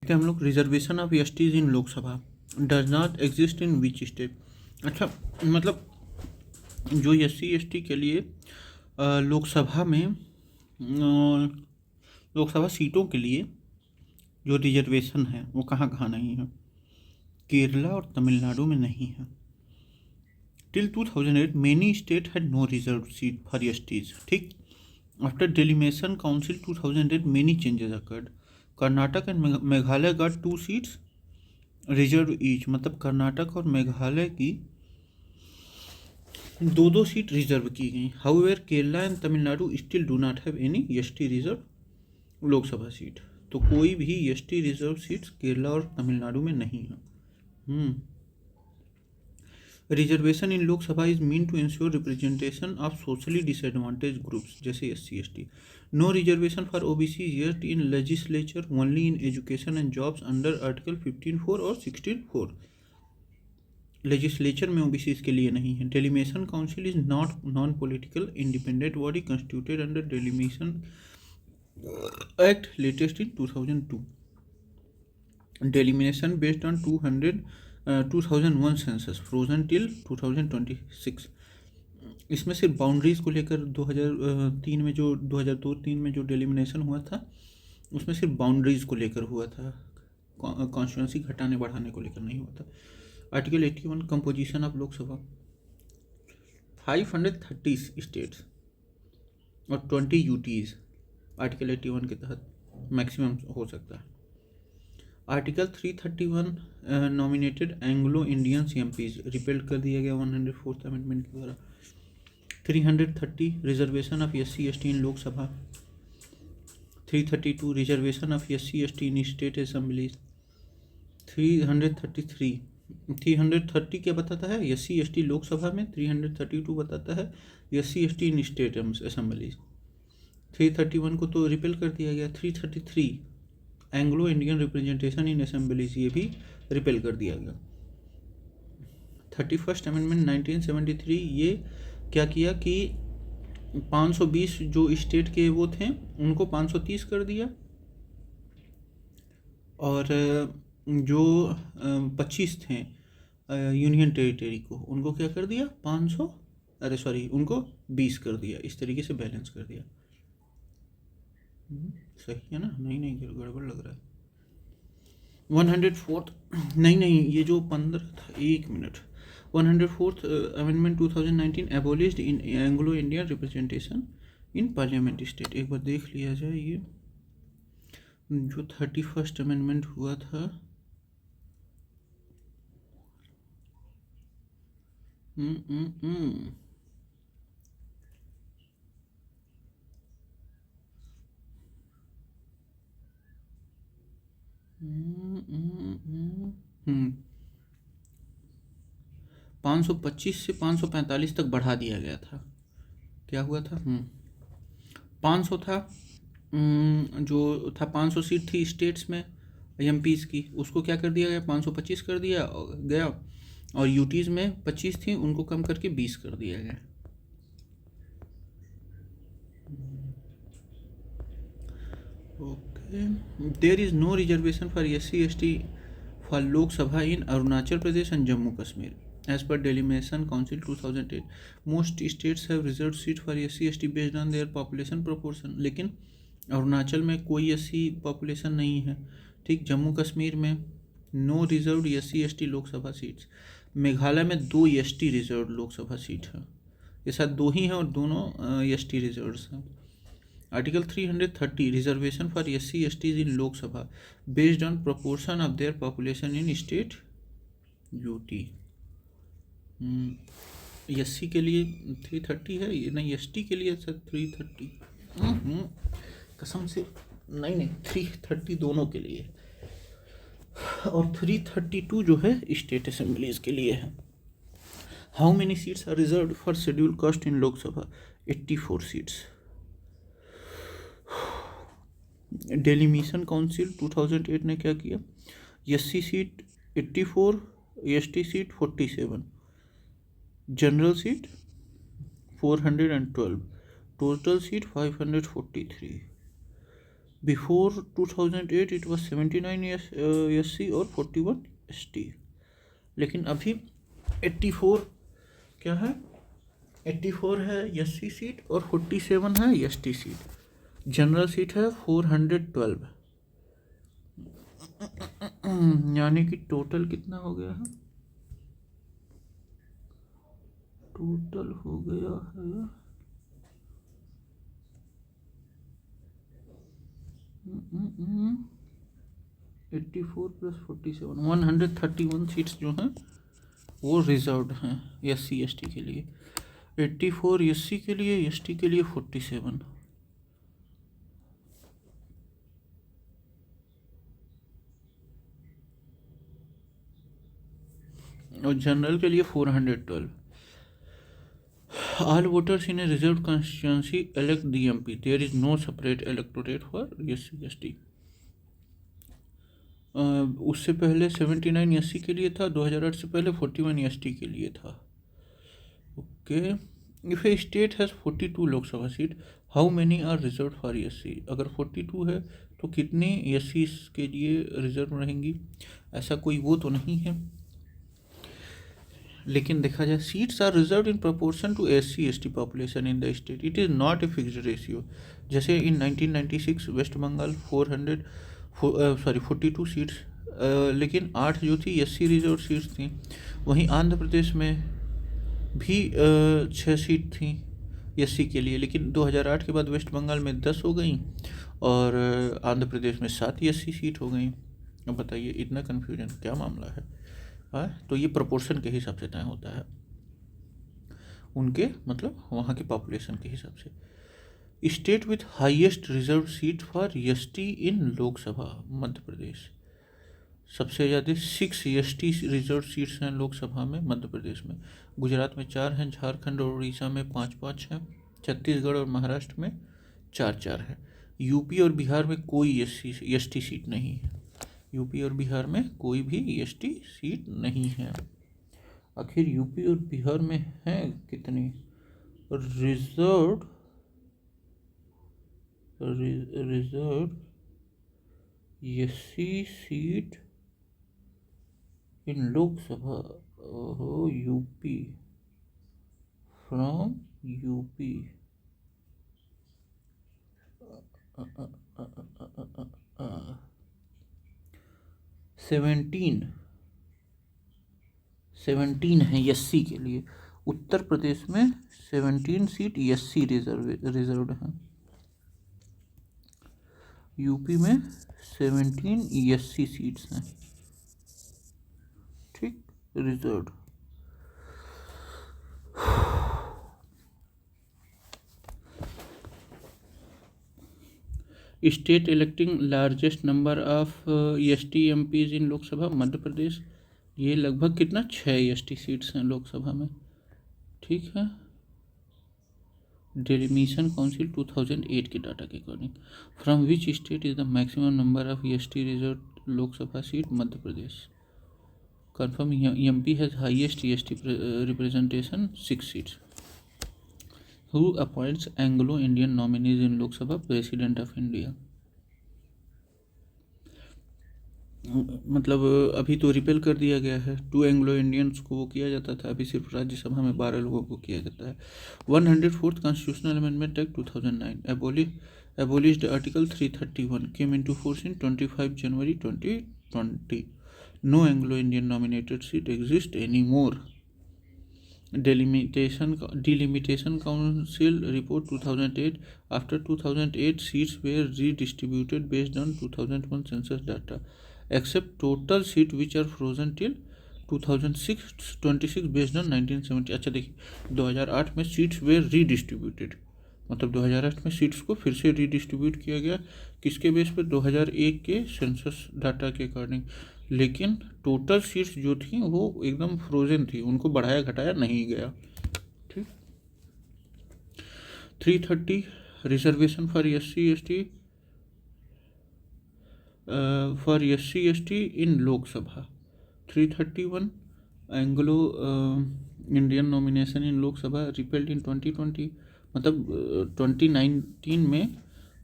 कि हम लोग reservation of STs in Lok Sabha does not exist in which state. अच्छा, मतलब जो SC ST के लिए लोकसभा में लोकसभा सीटों के लिए जो रिजर्वेशन है वो कहाँ कहाँ नहीं है। केरला और तमिलनाडु में नहीं है। Till 2008 many state had no reserve seat for STs। ठीक, after delimitation council 2008 many changes occurred. Karnataka and Meghalaya got 2 seats reserve each. मतलब कर्नाटक और मेघालय की दो सीट रिजर्व की गई। However Kerala and Tamil Nadu still do not have any ST reserve Lok Sabha seat. तो कोई भी ST रिजर्व सीट्स केरला और तमिलनाडु में नहीं है। Reservation in Lok Sabha is mean to ensure representation of socially disadvantage groups जैसे SC ST। No reservation for OBC yet in legislature, only in education and jobs under article 15(4) और 16(4)। Legislature में OBC के लिए नहीं है। Delimitation council is not non political independent body constituted under delimitation act latest in 2002। Delimitation based on 2001 census frozen till 2026। इसमें सिर्फ boundaries को लेकर 2003 में जो 2002-03 में जो डेलिमिनेशन हुआ था उसमें सिर्फ बाउंड्रीज को लेकर हुआ था, कॉन्स्टिट्यूंसी घटाने बढ़ाने को लेकर नहीं हुआ था। Article 81 composition of Lok Sabha 530 states और 20 UTs आर्टिकल 81 के तहत मैक्सिमम हो सकता है। Article 331 nominated Anglo Indian CMPs repelled कर दिया गया 104th अमेंडमेंट के द्वारा। 330 reservation of SC ST in Lok Sabha. 332 reservation of SC ST in state assemblies. 330 क्या बताता है SC ST लोकसभा में। 332 बताता है SC ST इन स्टेट असेंबलीज। 331 को तो रिपेल कर दिया गया। 333 Anglo Indian representation in assemblies, ये भी रिपेल कर दिया गया। 31st अमेंडमेंट 1973 ये क्या किया कि 520 जो स्टेट के वो थे उनको 530 कर दिया, और जो 25 थे यूनियन टेरिटरी को उनको क्या कर दिया 500 उनको 20 कर दिया। इस तरीके से बैलेंस कर दिया। सही है ना? नहीं गड़बड़ लग रहा है। 104th नहीं ये जो 15 था, 1 minute. 104th amendment 2019 एबोलिश्ड in Anglo Indian representation in parliament state. एक बार देख लिया जाए ये जो 31st अमेंडमेंट हुआ था। हम्म 525 से 545 तक बढ़ा दिया गया था। क्या हुआ था? 500 था, जो था 500 सीट थी स्टेट्स में MPs की, उसको क्या कर दिया गया 525 कर दिया गया, और UTs में 25 थी उनको कम करके 20 कर दिया गया। Okay, there is no reservation for SC ST for Lok Sabha in Arunachal Pradesh and Jammu Kashmir as per Delimitation Council 2008. Most states have reserved seat for SC ST based on their population proportion. लेकिन अरुणाचल में कोई SC पॉपुलेशन नहीं है। ठीक, जम्मू कश्मीर में no reserved SC ST Lok Sabha seats. Meghalaya में 2 ST reserve Lok Sabha seat है। ये साथ 2 ही हैं और दोनों ST रिजर्व्स हैं। Article 330 reservation for SC STs in Lok Sabha based on proportion of their population in state UT। SC के लिए 330 है, ये नहीं ST के लिए सर 330। कसम से नहीं 330 दोनों के लिए, और 332 जो है स्टेट असेंबलीज के लिए है। How many seats are reserved for schedule caste in Lok Sabha? 84 seats. Delimitation council 2008 ने क्या किया? SC seat 84, ST seat 47, general seat 412, total seat 543। Before 2008 it was 79 SC और 41 ST, लेकिन अभी 84 क्या है, 84 है SC सीट और 47 है ST सीट। जनरल सीट है 412, यानी कि टोटल कितना हो गया है, टोटल हो गया है 84 प्लस 47, 131 सीट्स जो हैं वो रिजर्व्ड हैं SC ST के लिए। 84 SC के लिए, ST के लिए 47, और जनरल के लिए 412। All voters in a reserved constituency elect the MP. There is no separate electorate for SC ST. उससे पहले 79 SC के लिए था, 2008 से पहले 41 ST के लिए था। Okay, if a state has 42 Lok Sabha seat, how many are reserve for SC? अगर 42 है तो कितने SC के लिए रिजर्व रहेंगी? ऐसा कोई वो तो नहीं है, लेकिन देखा जाए seats are reserve in proportion to SC ST population in the state, it is not a fixed ratio. जैसे इन 1996 वेस्ट बंगाल 42 सीट्स, लेकिन 8 जो थी SC रिजर्व सीट्स थी। वहीं आंध्र प्रदेश में भी 6 सीट थी SC के लिए, लेकिन 2008 के बाद वेस्ट बंगाल में 10 हो गई और आंध्र प्रदेश में 7 SC सीट हो गई। अब बताइए इतना कन्फ्यूजन क्या मामला है? तो ये प्रोपोर्शन के हिसाब से तय होता है, उनके मतलब वहाँ के पॉपुलेशन के हिसाब से। State with highest reserve seat for ST in Lok Sabha, Madhya Pradesh. सबसे ज़्यादा 6 ST रिजर्व सीट्स हैं लोकसभा में मध्य प्रदेश में। गुजरात में 4 हैं, झारखंड और उड़ीसा में 5-5 हैं, छत्तीसगढ़ और महाराष्ट्र में 4-4 हैं। यूपी और बिहार में कोई ST सीट नहीं है। यूपी और बिहार में कोई भी ST सीट नहीं है। आखिर यूपी और बिहार में हैं कितनी reserve SC seat in Lok Sabha? UP, from UP 17 है SC के लिए। उत्तर प्रदेश में 17 सीट SC रिजर्व्ड हैं। यूपी में 17 SC सीट्स हैं, ठीक, reserved. State electing largest number of ST MPs इन लोकसभा, मध्य प्रदेश। ये लगभग कितना 6 ST सीट्स हैं लोकसभा में, ठीक है। डेलिमिशन काउंसिल 2008 के डाटा के according, from which state is the maximum number of ST reserve Lok Sabha seat? Madhya Pradesh. confirm MP has highest ST representation, 6 seats. Who appoints Anglo-Indian nominees in Lok Sabha? President of India. मतलब अभी तो repel कर दिया गया है, 2 Anglo Indians को वो किया जाता था, अभी सिर्फ राज्यसभा में 12 लोगों को किया जाता है। 104th constitutional amendment act 2009 abolished Article 331, came into force in 25 January 2020. No Anglo-Indian nominated seat exists anymore. Delimitation Council report 2008. After 2008, seats were redistributed based on 2001 census data, except total seat which are frozen till 2026 based on 1970। अच्छा देखिए, 2008 में seats वे redistributed, मतलब 2008 में seats को फिर से redistribute किया गया, किसके बेस पे? 2001 के सेंसस डाटा के अकॉर्डिंग। लेकिन टोटल सीट्स जो थी वो एकदम फ्रोजन थी, उनको बढ़ाया घटाया नहीं गया, ठीक। 330 reservation for SC ST in Lok Sabha. 331 Anglo Indian nomination in Lok Sabha repealed in 2020, मतलब 2019 में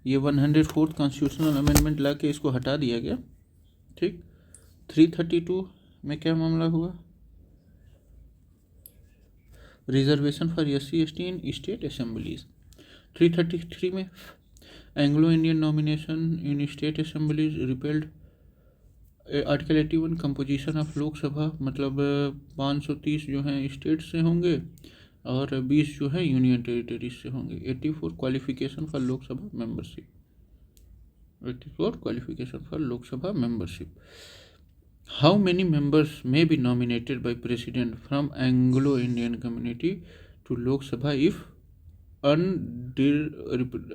ये 104th कॉन्स्टिट्यूशनल अमेंडमेंट ला के इसको हटा दिया गया। ठीक, 332 में क्या मामला हुआ? Reservation for SC/ST in state assemblies. 333 में Anglo Indian nomination in state assemblies repelled. Article 81 composition of Lok Sabha, मतलब 530 जो हैं स्टेट से होंगे और 20 जो है यूनियन टेरिटरीज से होंगे। 84 qualification for Lok Sabha membership. 84 qualification for Lok Sabha membership. How many members may be nominated by president from Anglo Indian community to Lok Sabha if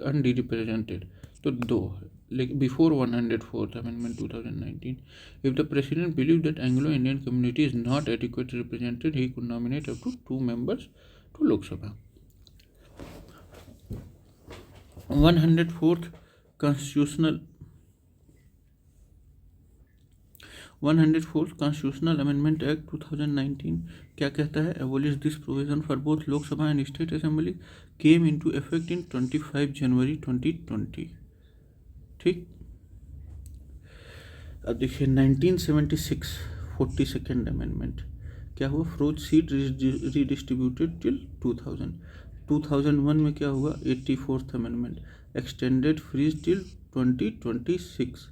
unrepresented? तो 2 है, लेकिन before 104th amendment 2019 if the president believes that Anglo-Indian community is not adequately represented, he could nominate up to 2 members to Lok Sabha. 104th Constitutional Amendment Act 2019 क्या कहता है? Abolish this provision for both Lok Sabha and State Assembly, came into effect in 25 January 2020. ठीक, अब देखिए 1976 42nd amendment क्या हुआ? Froze seat redistributed till 2000। 2001 में क्या हुआ? 84th amendment extended freeze till 2026।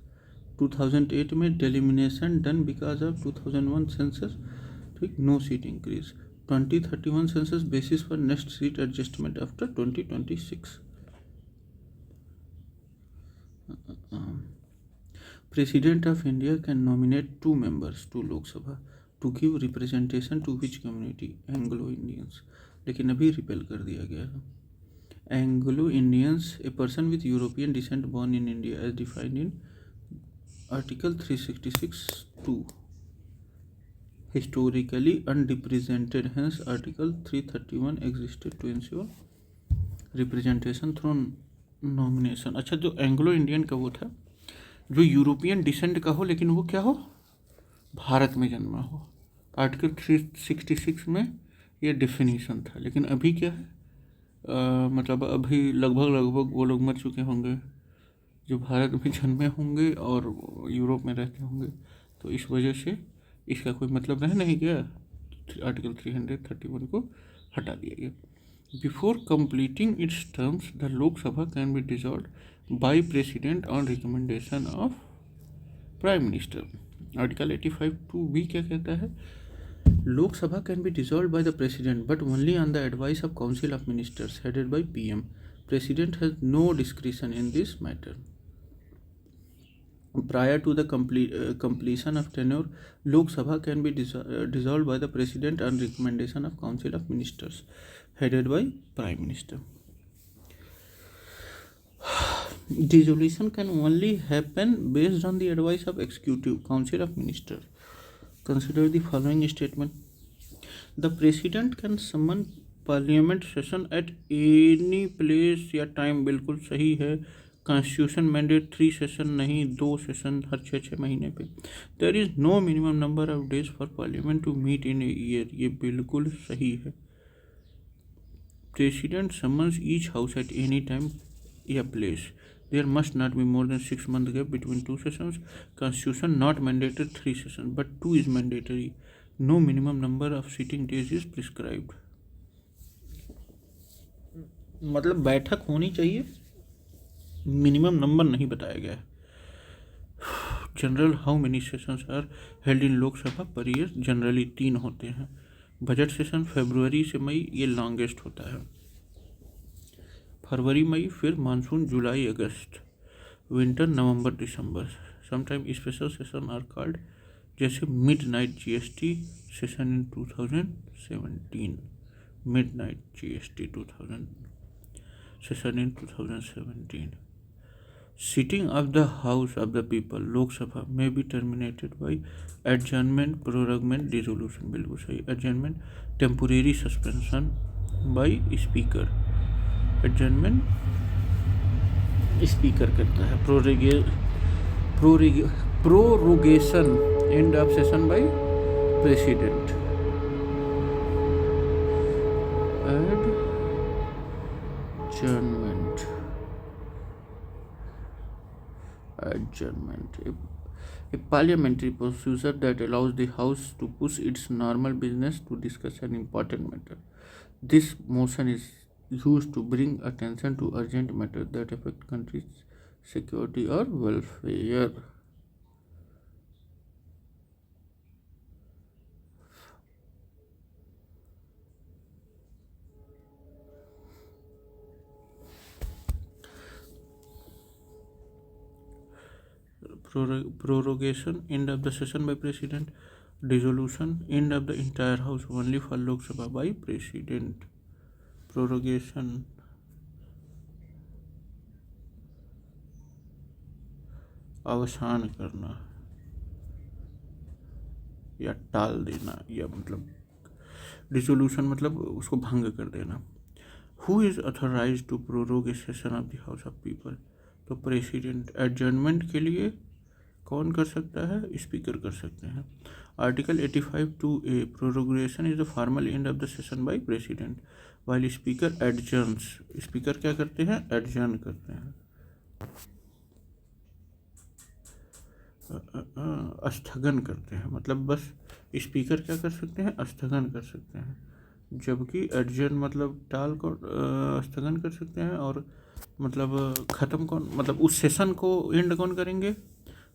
2008 में delimitation done because of 2001 census. ठीक, no seat increase. 2031 census basis for next seat adjustment after 2026। President of India can nominate 2 members to Lok Sabha to give representation to which community? Anglo Indians। लेकिन अभी repel कर दिया गया है। Anglo Indians, a person with European descent born in India as defined in Article 366(2), historically unrepresented, hence Article 331 existed to ensure representation through nomination। अच्छा, जो Anglo Indian का वो था जो यूरोपियन डिसेंट का हो लेकिन वो क्या हो? भारत में जन्मा हो। आर्टिकल 366 में ये डेफिनेशन था, लेकिन अभी क्या है? मतलब अभी लगभग वो लोग मर चुके होंगे जो भारत में जन्मे होंगे और यूरोप में रहते होंगे, तो इस वजह से इसका कोई मतलब रह नहीं गया। आर्टिकल 331 को हटा दिया गया। Before completing its terms the Lok Sabha can be dissolved by president on recommendation of prime minister. Article 85(2)(b) क्या कहता है? Lok Sabha can be dissolved by the president but only on the advice of council of ministers headed by PM। President has no discretion in this matter. Prior to the completion of tenure, Lok Sabha can be dissolved by the President on recommendation of Council of Ministers, headed by Prime Minister. Dissolution can only happen based on the advice of Executive Council of Ministers. Consider the following statement: the President can summon Parliament session at any place या time। बिल्कुल सही है। Constitution mandate 3 session नहीं, 2 session हर 6 महीने पे। There is no minimum number of days for parliament to meet in a year, ये बिल्कुल सही है। President summons each house at any time या place. There must not be more than 6 month gap between 2 sessions. Constitution not mandated 3 session but 2 is mandatory. No minimum number of sitting days is prescribed. मतलब बैठक होनी चाहिए, minimum number नहीं बताया गया है। General how many sessions are held in Lok Sabha पर year? Generally 3 होते हैं। बजट सेशन फरवरी से मई, ये लॉन्गेस्ट होता है। फरवरी मई, फिर मानसून जुलाई अगस्त, विंटर नवंबर दिसंबर। Sometime special session are called, जैसे midnight GST session in 2017, midnight GST 2000 session in 2017। Sitting of the House of the People, Lok Sabha, may be terminated by adjournment, prorogament, dissolution। बिल्कुल सही। adjournment, temporary suspension by speaker। adjournment speaker करता है। prorogation, end of session by president। adjournment adjournment. A parliamentary procedure that allows the House to push its normal business to discuss an important matter. This motion is used to bring attention to urgent matters that affect country's security or welfare. Prorogation, end of the session by president. Dissolution, end of the entire house only for Lok Sabha by president. Prorogation, अवसान करना या टाल देना, या मतलब dissolution मतलब उसको भंग कर देना. Who is authorise to prorogue a session of the house of people? तो प्रेसिडेंट. एडजर्नमेंट के लिए कौन कर सकता है? स्पीकर कर सकते हैं. Article 85(2)(a), prorogation is the formal end of the session by president while speaker adjourns. Speaker क्या करते हैं? एडजर्न करते हैं, स्थगन करते हैं. मतलब बस स्पीकर क्या कर सकते हैं? स्थगन कर सकते हैं. जबकि एडजर्न मतलब टाल को स्थगन कर सकते हैं, और मतलब ख़त्म कौन, मतलब उस सेशन को एंड कौन करेंगे?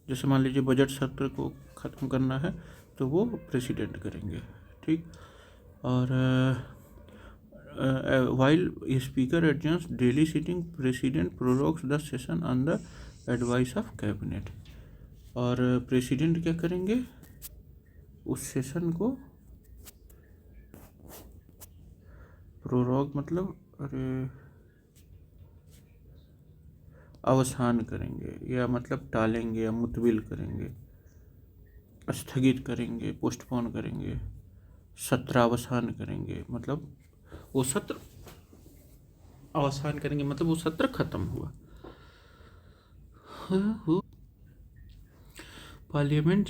जैसे मान लीजिए बजट सत्र को ख़त्म करना है तो वो प्रेसिडेंट करेंगे. ठीक. और while speaker adjourns daily sitting, president prorogues the session on the advice of cabinet. और प्रेसिडेंट क्या करेंगे? उस सेशन को प्रोरोग मतलब अवसान करेंगे, या मतलब टालेंगे या मुतविल करेंगे, स्थगित करेंगे, पोस्टपोन करेंगे, सत्रावसान करेंगे. मतलब वो सत्र अवसान करेंगे, मतलब वो सत्र खत्म हुआ. पार्लियामेंट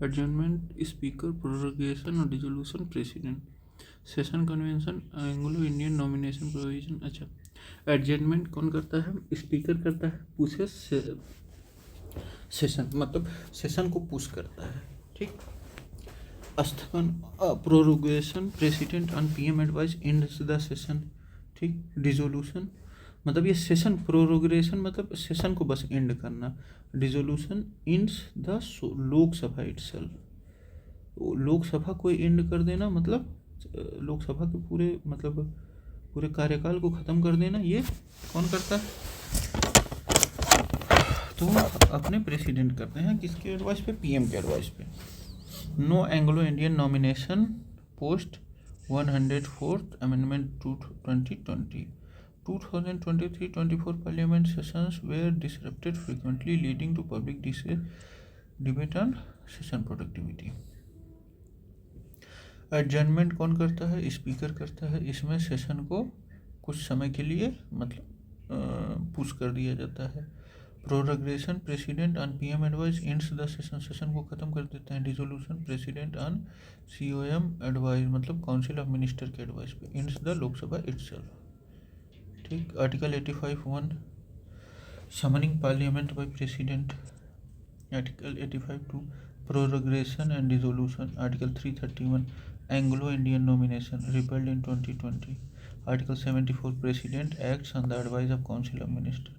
एडजर्नमेंट, स्पीकर, प्रोरोगेशन और dissolution, president. Session convention, Anglo Indian nomination provision. अच्छा, एडजर्नमेंट कौन करता है? स्पीकर करता है. पूछे सेशन मतलब सेशन को पुश करता है. ठीक. स्थगन, prorogation, president on PM advice ends the session. ठीक. डिसोल्यूशन मतलब ये सेशन, प्रोरोगेशन मतलब सेशन को बस एंड करना. Dissolution ends the Lok Sabha itself. Lok Sabha को एंड कर देना, मतलब लोकसभा के पूरे मतलब पूरे कार्यकाल को ख़त्म कर देना. ये कौन करता है? तो अपने प्रेसिडेंट करते हैं. किसके एडवाइस पे? पीएम के एडवाइस पे. No Anglo Indian nomination post 104th amendment 2020. 2023-24 parliament sessions were disrupted frequently, leading to public debate on session productivity. Adjournment कौन करता है? स्पीकर करता है. इसमें सेशन को कुछ समय के लिए मतलब पुश कर दिया जाता है. Prorogation, president on PM advice ends the session, session को ख़त्म कर देते हैं. Dissolution, president on COM advice मतलब काउंसिल ऑफ मिनिस्टर के एडवाइस पे एंड्स द लोकसभा इटसेल्फ. ठीक. Article 85(1), summoning parliament by president. Article 85(2), prorogation and dissolution. Article 331, Anglo Indian nomination repelled in 2020. Article 74, president acts on the advice of council of minister.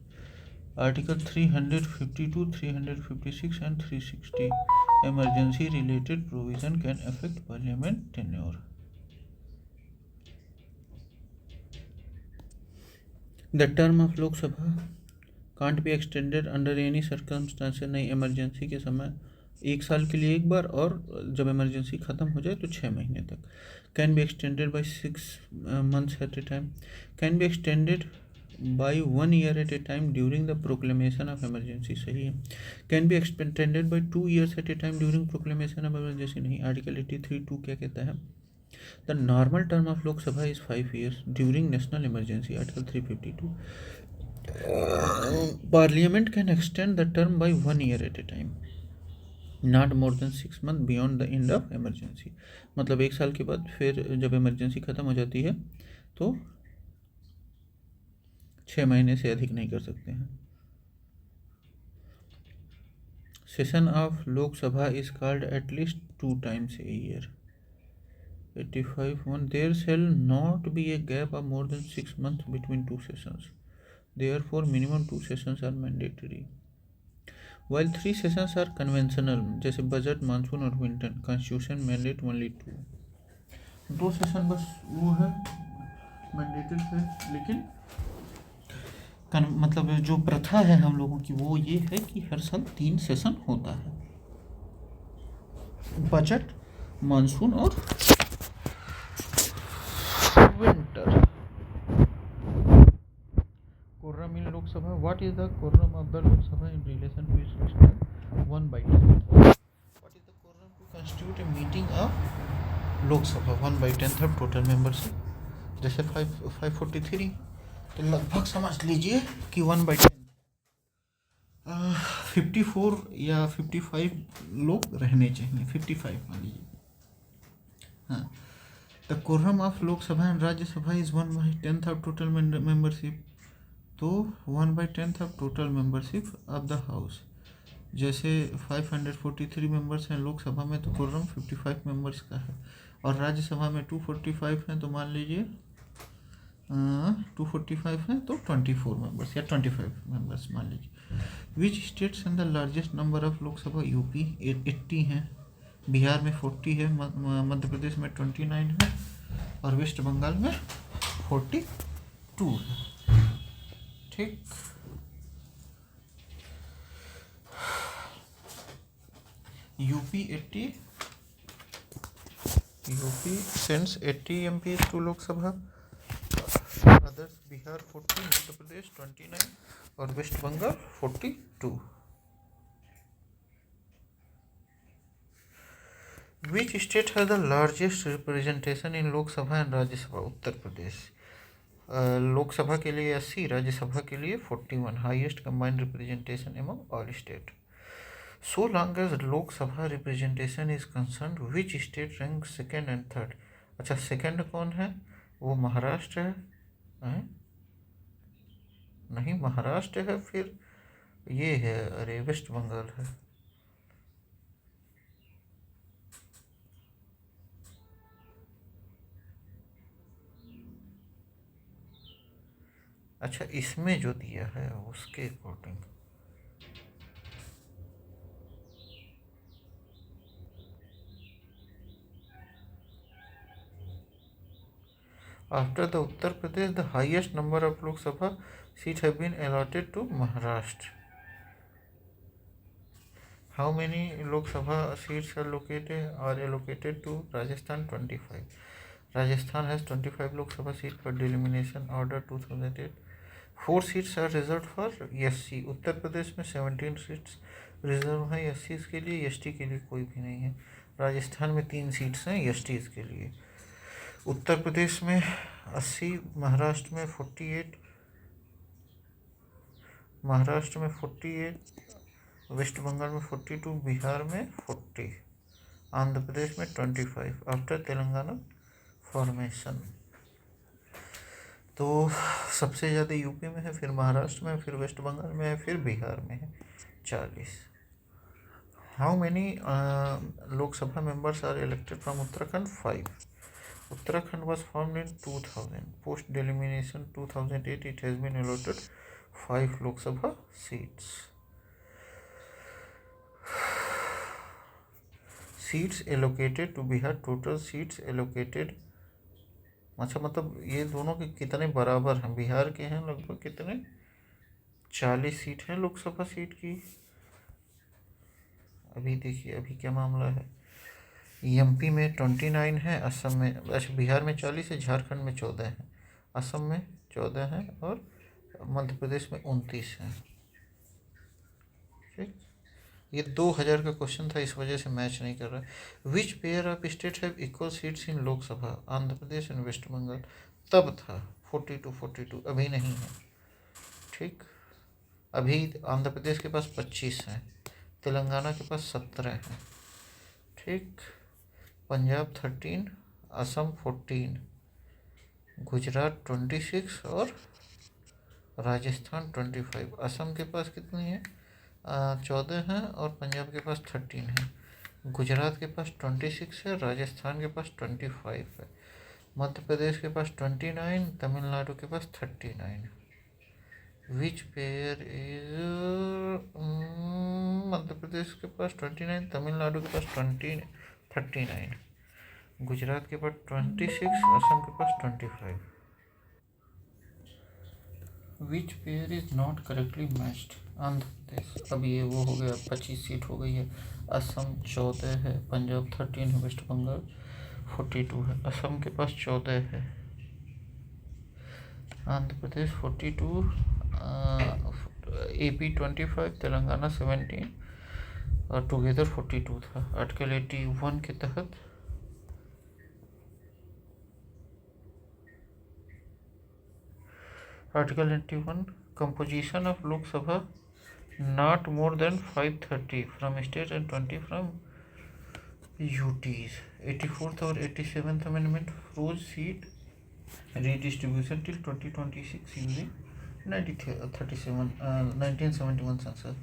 Article 352, 356 and 360, emergency related provision can affect parliament tenure. The term of Lok Sabha can't be extended under any circumstances. नई emergency के समय 1 साल के लिए एक बार, और जब emergency ख़त्म हो जाए तो 6 महीने तक. Can be extended by 6 months at a time. Can be extended by 1 year at a time during the proclamation of emergency. सही है. Can be extended by 2 years at a time during proclamation of emergency. नहीं. Article 83(2) क्या कहता है? The normal term of Lok Sabha is 5 years during national emergency. Article 352. Parliament can extend the term by 1 year at a time, not more than 6 months beyond the end of emergency. मतलब 1 साल के बाद फिर जब emergency ख़त्म हो जाती है तो 6 महीने से अधिक नहीं कर सकते हैं। Session of Lok Sabha is called at least 2 times a year. 85 1 There shall not be a gap of more than 6 months between two sessions. Therefore, minimum 2 sessions are mandatory. While 3 sessions are conventional, जैसे budget, monsoon और winter, constitution mandate only 2. 2 session बस वो है mandated है, लेकिन मतलब जो प्रथा है हम लोगों की वो ये है कि हर साल 3 सेशन होता है, बजट, मानसून और winter. Quorum in Lok Sabha. What is the quorum of the Lok Sabha in relation to its system? 1/10. What is the quorum to constitute a meeting of Lok Sabha? 1/10 of total membership. जैसे 543, तो लगभग समझ लीजिए कि 1/10 54 या 55 लोग रहने चाहिए. 55 मान लीजिए. हाँ, द quorum of लोक सभा and Rajya Sabha is 1/10 of total membership. तो 1/10 of total membership of the house. जैसे 543 मेंबर्स हैं लोकसभा में, तो quorum 55 मेंबर्स का है, और राज्यसभा में 245 हैं, तो मान लीजिए 245 हैं तो 24 मेंबर्स या 25 मेंबर्स मान लीजिए. Which states and the largest number of Lok Sabha? UP 80 हैं, बिहार में 40 है, मध्य प्रदेश में 29 है, और वेस्ट बंगाल में 42 है. ठीक. UP 80, UP sends 80 MPs to Lok Sabha, others Bihar 40, Madhya Pradesh 29 और West Bengal 42. Which state has the largest representation in Lok Sabha and Rajya Sabha? Uttar Pradesh. Lok Sabha के लिए 80, राज्यसभा के लिए 41, highest combined representation among all state. So long as Lok Sabha representation is concern, which state rank second and third? अच्छा, second कौन है? वो महाराष्ट्र है. नहीं, महाराष्ट्र है, फिर ये है, अरे वेस्ट बंगाल है. अच्छा, इसमें जो दिया है उसके according. After the Uttar Pradesh, the highest number of Lok Sabha seat have been allotted to Maharashtra. How many Lok Sabha seats are allocated to Rajasthan? 25. Rajasthan has 25 Lok Sabha seats per delimitation order 2008. 4 seats are reserved for SC. Uttar Pradesh में 17 seats reserve हैं SC के लिए, ST के लिए कोई भी नहीं है. राजस्थान में 3 सीट्स हैं ST के लिए. उत्तर प्रदेश में 80, महाराष्ट्र में 48, वेस्ट बंगाल में 42, बिहार में 40, आंध्र प्रदेश में 25 आफ्टर तेलंगाना फॉर्मेशन. तो सबसे ज़्यादा यूपी में है, फिर महाराष्ट्र में, फिर वेस्ट बंगाल में है, फिर बिहार में है 40. How many Lok Sabha members are elected from Uttarakhand? 5. Uttarakhand was formed in 2000. Post delimitation 2008 it has been allotted 5 Lok Sabha seats. Seats allocated to Bihar, total seats allocated. अच्छा, मतलब ये दोनों के कितने बराबर हैं? बिहार के हैं लगभग कितने, 40 सीट हैं लोकसभा सीट की. अभी देखिए अभी क्या मामला है. एमपी में 29 है, असम में, अच्छा बिहार में 40 है, झारखंड में 14 है, असम में 14 है, और मध्य प्रदेश में 29 है. ठीक. ये 2000 का क्वेश्चन था, इस वजह से मैच नहीं कर रहा है. Which pair of state have equal seats in Lok Sabha? Andhra Pradesh and West Bengal. तब था 42, अभी नहीं है. ठीक. अभी आंध्र प्रदेश के पास 25 हैं, तेलंगाना के पास 17 हैं. ठीक. पंजाब 13, असम 14, गुजरात 26 और राजस्थान 25, असम के पास कितनी है 14 है, और पंजाब के पास 13 है। गुजरात के पास 26 है, राजस्थान के पास 25 है, मध्य प्रदेश के पास 29, तमिलनाडु के पास 39। विच पेयर इज मध्य प्रदेश के पास 29, तमिलनाडु के पास 39, गुजरात के पास 26, असम के पास 25। Which pair is not correctly matched, Andhra Pradesh, अब ये वो हो गया 25 सीट हो गई है। असम 14 है, पंजाब 13 है, वेस्ट बंगाल 42 है, असम के पास 14 है, आंध्र प्रदेश 42, AP 25, तेलंगाना 17 और टुगेदर 42 था। आर्टिकल 81 के तहत article 81 composition of Lok Sabha not more than 530 from states and 20 from UTs। 84th और 87th amendment froze seat redistribution till 2026 using 1971 census।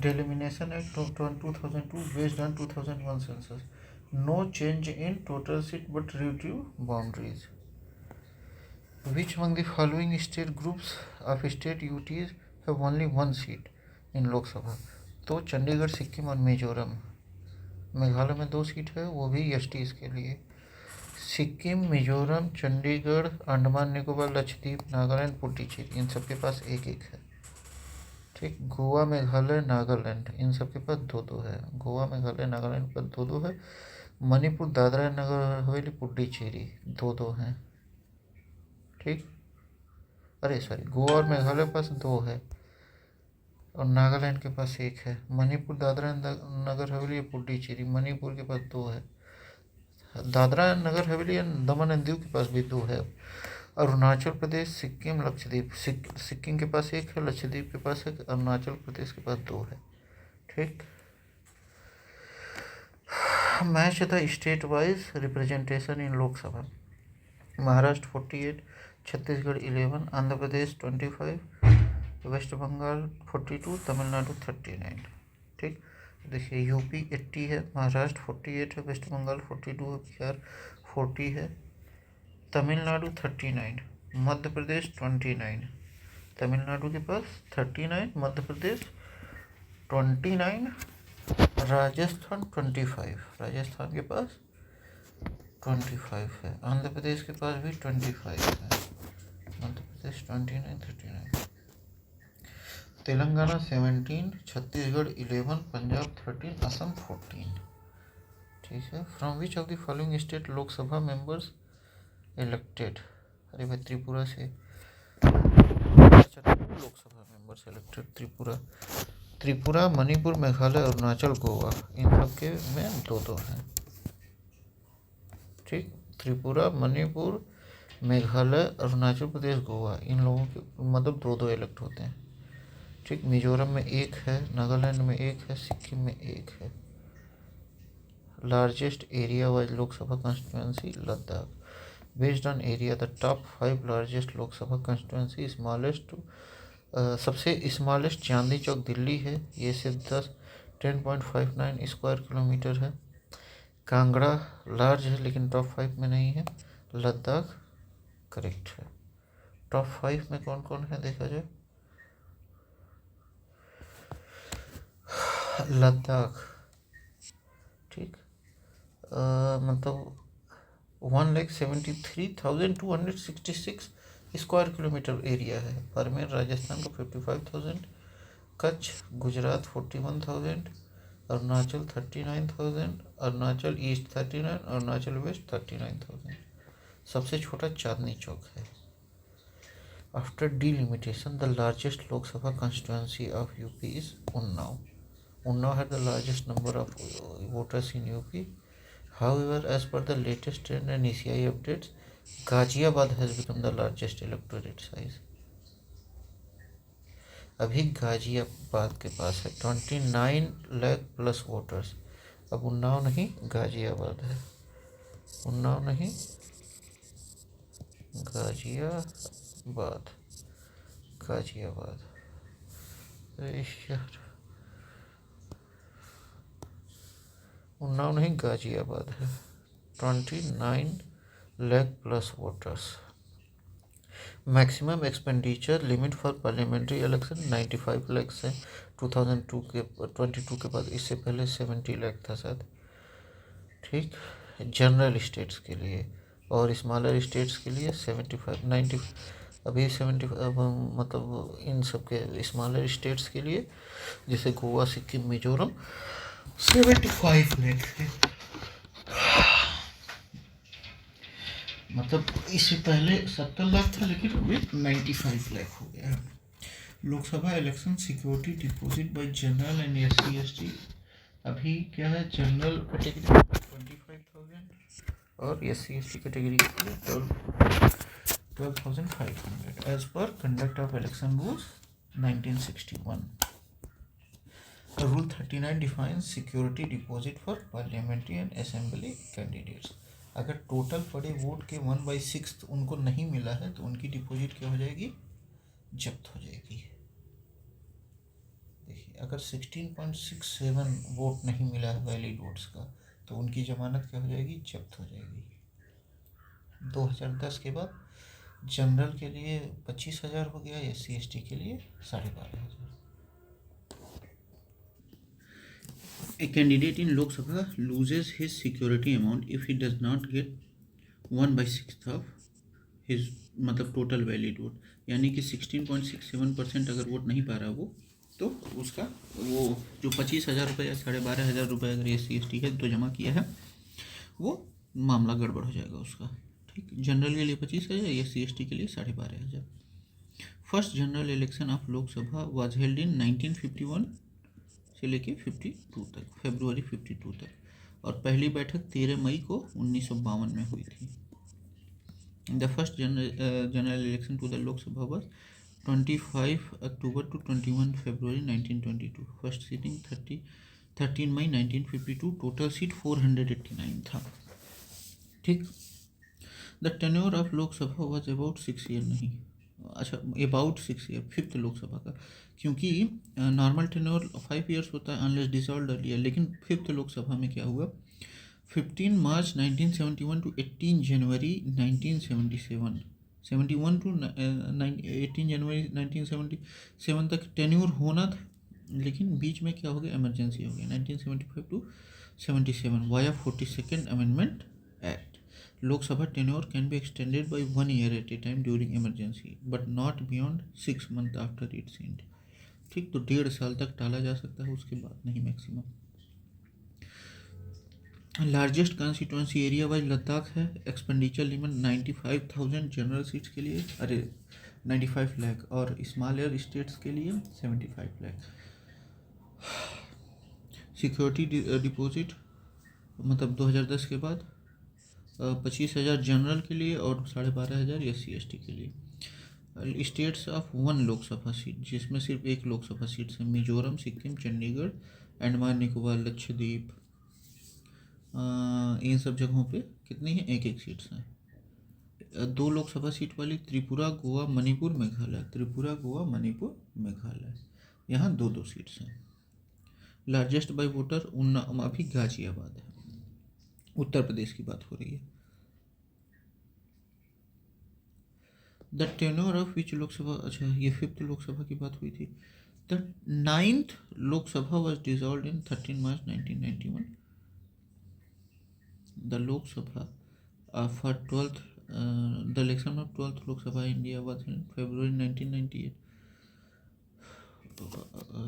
Delimitation Act 2002 based on 2001 census। No change in total seat but relative boundaries। Which among the following state groups of state UTs have only one seat इन लोकसभा? तो चंडीगढ़, सिक्किम और मिजोरम। मेघालय में 2 seat है, वो भी STs के लिए। सिक्किम, मिजोरम, चंडीगढ़, अंडमान निकोबार, लक्षद्वीप, नागालैंड, पुडुचेरी, इन सब के पास 1-1 है। ठीक, गोवा, मेघालय, नागालैंड, इन सब के पास 2-2 है। गोवा, मेघालय, नागालैंड के पास 2-2 है। मणिपुर, दादरा नगर हवेली, पुडुचेरी 2-2 हैं। ठीक, अरे सॉरी, गोवा और मेघालय के पास 2 है और नागालैंड के पास 1 है। मणिपुर, दादरा नगर हवेली, पुडुचेरी, मणिपुर के पास 2 है। दादरा नगर हवेली और दमन एंड दीव के पास भी 2 है। अरुणाचल प्रदेश, सिक्किम, लक्षद्वीप, सिक्किम के पास 1 है, लक्षद्वीप के पास 1, अरुणाचल प्रदेश के पास 2 है। ठीक, match the state wise representation in Lok Sabha. Maharashtra 48, Chhattisgarh 11, Andhra Pradesh 25, West Bengal 42, Tamil Nadu 39। ठीक, देखिए यूपी 80 है, महाराष्ट्र 48 है, वेस्ट बंगाल 42 है, बिहार 40 है, तमिलनाडु 39, मध्य प्रदेश 29, तमिलनाडु के पास 39, मध्य प्रदेश 29, राजस्थान 25, राजस्थान के पास 25 है, आंध्र प्रदेश के पास भी 25 है, मध्य प्रदेश 29, 39, तेलंगाना 17, छत्तीसगढ़ 11, पंजाब 13, असम 14। ठीक है, from which of the following state Lok Sabha members elected? अरे भाई त्रिपुरा से लोकसभा मेंबर्स इलेक्टेड, त्रिपुरा, मणिपुर, मेघालय, अरुणाचल, गोवा, इन सब के में 2-2 हैं। ठीक, त्रिपुरा, मणिपुर, मेघालय, अरुणाचल प्रदेश, गोवा, इन लोगों के मतलब 2-2 इलेक्ट होते हैं। ठीक, मिजोरम में 1 है, नागालैंड में 1 है, सिक्किम में 1 है। Largest area wise Lok Sabha constituency Ladakh. Based on area the top 5 largest Lok Sabha constituency. Smallest सबसे स्मॉलेस्ट चांदनी चौक दिल्ली है, ये सिर्फ 10.59 स्क्वायर किलोमीटर है। कांगड़ा लार्ज है लेकिन टॉप 5 में नहीं है। लद्दाख करेक्ट है। टॉप 5 में कौन कौन है देखा जाए, लद्दाख। ठीक, मतलब 1,73,266 स्क्वायर किलोमीटर एरिया है। बाड़मेर राजस्थान का 55,000, कच्छ गुजरात 41,000, अरुणाचल 39,000, अरुणाचल ईस्ट 39, अरुणाचल वेस्ट 39,000। सबसे छोटा चांदनी चौक है। After delimitation the largest Lok Sabha constituency of UP is Unnao. Unnao had the largest number of voters in UP. However, as per the latest trend and ECI updates, Ghaziabad has become the largest electorate size. अभी गाजियाबाद के पास है 29 lakh plus voters. अब उन्नाव नहीं, गाजियाबाद है। उन्नाव नहीं, गाजियाबाद, गाजियाबाद। यार उन्नाव नहीं, गाजियाबाद है। 29 lakh plus voters. Maximum expenditure limit for parliamentary election 95 lakh है 2022 के बाद। इससे पहले 70 लाख था शायद। ठीक, जनरल स्टेट्स के लिए, और स्मॉलर स्टेट्स के लिए 75 90 अभी 70 मतलब इन सब के स्मॉलर स्टेट्स के लिए जैसे गोवा, सिक्किम, मिजोरम 75 लाख थे। मतलब इससे पहले 70 लाख था, लेकिन अभी 95 लाख हो गया है। Lok Sabha election security deposit bye general and SC/ST अभी क्या है, जनरल कैटेगरी 25,000 और SC/ST कैटेगरी के लिए 12,500 as per conduct of election rules 1961। Rule 39 defines security deposit for parliamentary and assembly candidates. अगर टोटल पड़े वोट के 1/6 उनको नहीं मिला है तो उनकी डिपॉजिट क्या हो जाएगी, जब्त हो जाएगी। देखिए, अगर 16.67 वोट नहीं मिला है वैलिड वोट्स का तो उनकी जमानत क्या हो जाएगी, जब्त हो जाएगी। 2010 के बाद जनरल के लिए 25,000 हो गया, SC/ST के लिए 12,500। A candidate in Lok Sabha loses his security amount if he does not get 1/6 of his मतलब टोटल वैलिड वोट, यानी कि 16.67% अगर वोट नहीं पा रहा वो, तो उसका वो जो 25,000 रुपये या 12,500 रुपये अगर SC/ST है तो जमा किया है, वो मामला गड़बड़ हो जाएगा उसका। ठीक, जनरल के लिए 25,000, SC/ST के लिए 12,500। First general election of Lok Sabha was held in 1951 से लेके 52 तक, फरवरी 52 तक, और पहली बैठक 13 मई को 1952 में हुई थी। The first general election to the Lok Sabha was 25 October to 21 February 1922। First sitting 13 May 1952। Total seat 489 था। ठीक, the tenure of Lok Sabha was about 6 year, नहीं अच्छा अबाउट 6 ईयर, फिफ्थ लोकसभा का, क्योंकि नॉर्मल टेन्योर 5 ईयर्स होता है अनलेस डिसॉल्व्ड अर्लियर, लेकिन फिफ्थ लोकसभा में क्या हुआ, 15 मार्च 1971 टू 18 जनवरी 1977, 71 टू 18 जनवरी 1977 तक टेन्योर होना था, लेकिन बीच में क्या हो गया, इमरजेंसी हो गया 1975 to 77 via 42nd amendment act. Lok Sabha tenure can be extended by 1 year at a time during emergency but not beyond 6 months after its end। ठीक, तो 1.5 साल तक टाला जा सकता है, उसके बाद नहीं maximum. Largest constituency area wise Ladakh है। एक्सपेंडिचर लिमिट 95,000 जनरल सीट्स के लिए, 95 लाख, और स्मॉलर स्टेट्स के लिए 75 लाख। सिक्योरिटी डिपॉजिट मतलब 2010 के बाद 25,000 जनरल के लिए और 12,500 SC/ST के लिए। स्टेट्स ऑफ 1 लोकसभा सीट, जिसमें सिर्फ 1 लोकसभा सीट है, मिजोरम, सिक्किम, चंडीगढ़, अंडमान निकोबार, लक्षद्वीप, इन सब जगहों पे कितनी है, 1-1 सीट्स हैं। 2 लोकसभा सीट वाली त्रिपुरा, गोवा, मणिपुर, मेघालय, त्रिपुरा, गोवा, मणिपुर, मेघालय, यहाँ 2-2 सीट्स हैं। लार्जेस्ट बाई वोटर अभी गाजियाबाद है, उत्तर प्रदेश की बात हो रही है। The tenure of which Lok Sabha, अच्छा ये 5th लोकसभा की बात हुई थी। The 9th Lok Sabha was dissolved in 13 March 1991। The Lok Sabha for 12th the election of 12th Lok Sabha India was in February 1998।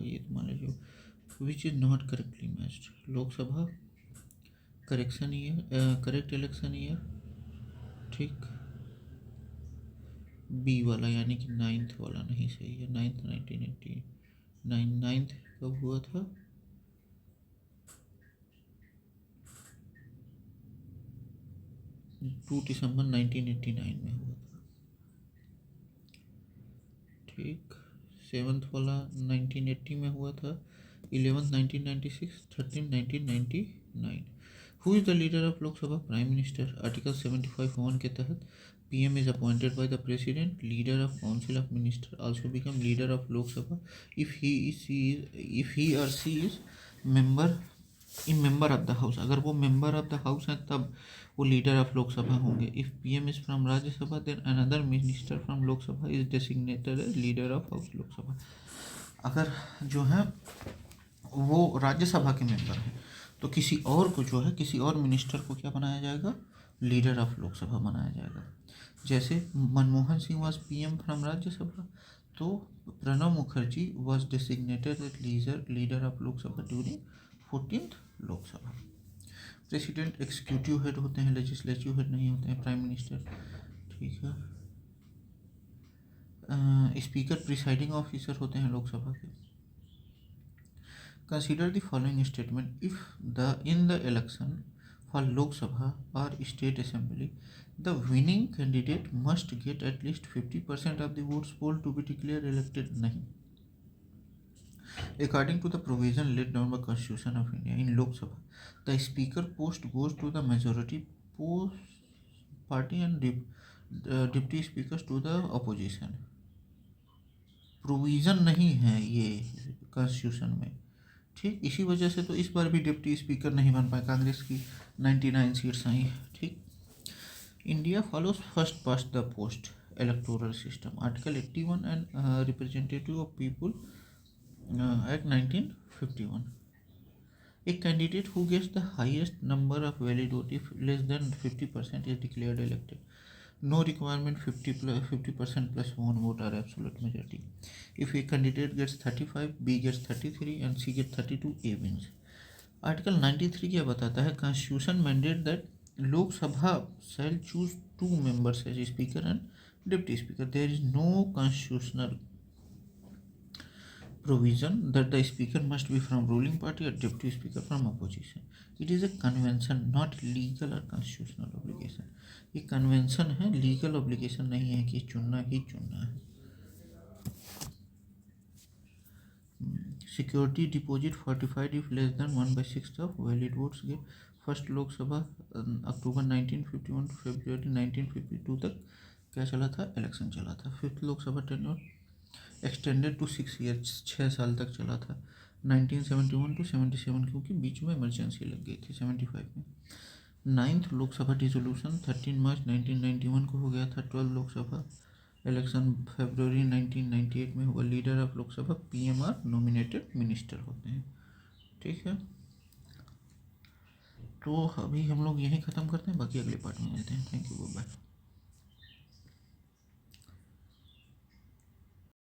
ये मान लीजिए which is not correctly matched. Lok Sabha correction year, correct election year, ठीक, बी वाला यानी कि 9th वाला नहीं सही है। 9th 1989, 9th कब हुआ था, 2 दिसंबर 1989 में हुआ था। ठीक, 7th वाला 1980 में हुआ था, 11th 1996, 13 1999। Who is the leader of Lok Sabha, prime minister. Article 75(1) के तहत PM is appointed by the president. Leader of council of minister also become leader of Lok Sabha if he or she is member of the house. अगर वो member of the house हैं तब वो leader of Lok Sabha होंगे. If PM is from Rajya Sabha, then another minister from Lok Sabha is designated as leader of house Lok Sabha. अगर जो है वो राज्यसभा के मेंबर हैं तो किसी और को जो है किसी और मिनिस्टर को क्या बनाया जाएगा, लीडर ऑफ लोकसभा बनाया जाएगा. जैसे Manmohan Singh was PM from Rajya Sabha, तो Pranab Mukherjee was designated as leader of Lok Sabha during 14th Lok Sabha. President executive head होते हैं, लेजिस्लेटिव हेड नहीं होते हैं, प्राइम मिनिस्टर. ठीक है. स्पीकर प्रिसाइडिंग ऑफिसर होते हैं लोकसभा के. Consider the following statement. If in the election for Lok Sabha or State Assembly, the winning candidate must get at least 50% of the votes polled to be declared elected. नहीं. According to the provision laid down by Constitution of India, in Lok Sabha, the speaker post goes to the majority party and deputy speakers to the opposition. Provision नहीं है ये constitution में. ठीक, इसी वजह से तो इस बार भी डिप्टी स्पीकर नहीं बन पाए. कांग्रेस की 99 सीट्स आई. ठीक. India follows first past the post electoral system. Article 81 and representative of people act 1951. A candidate who gets the highest number of valid vote if less than 50% is declared elected. No requirement 50% plus one vote or absolute majority. If a candidate gets 35, B gets 33 and C gets 32, A wins. Article 93 क्या बताता है? Constitution mandate that Lok Sabha shall choose 2 members as speaker and deputy speaker. There is no constitutional provision that the speaker must be from ruling party or deputy speaker from opposition. It is a convention, not legal or constitutional obligation. ये convention है, legal obligation नहीं है कि चुनना ही चुनना है. Security deposit fortified if less than 1/6 of valid votes give. First Lok Sabha October 1951 February 1952 तक क्या चला था, इलेक्शन चला था. Fifth Lok Sabha tenure extended to 6 years, 6 साल तक चला था. 1971 to 77 क्योंकि बीच में इमरजेंसी लग गई थी 75 में. 9th लोकसभा डिसोल्यूशन 13 मार्च 1991 को हो गया था. 12 लोकसभा इलेक्शन फरवरी 1998 में हुआ. लीडर ऑफ लोकसभा PM और नॉमिनेटेड मिनिस्टर होते हैं. ठीक है, तो अभी हम लोग यहीं ख़त्म करते हैं, बाकी अगले पार्ट में मिलते हैं. Thank you, bye.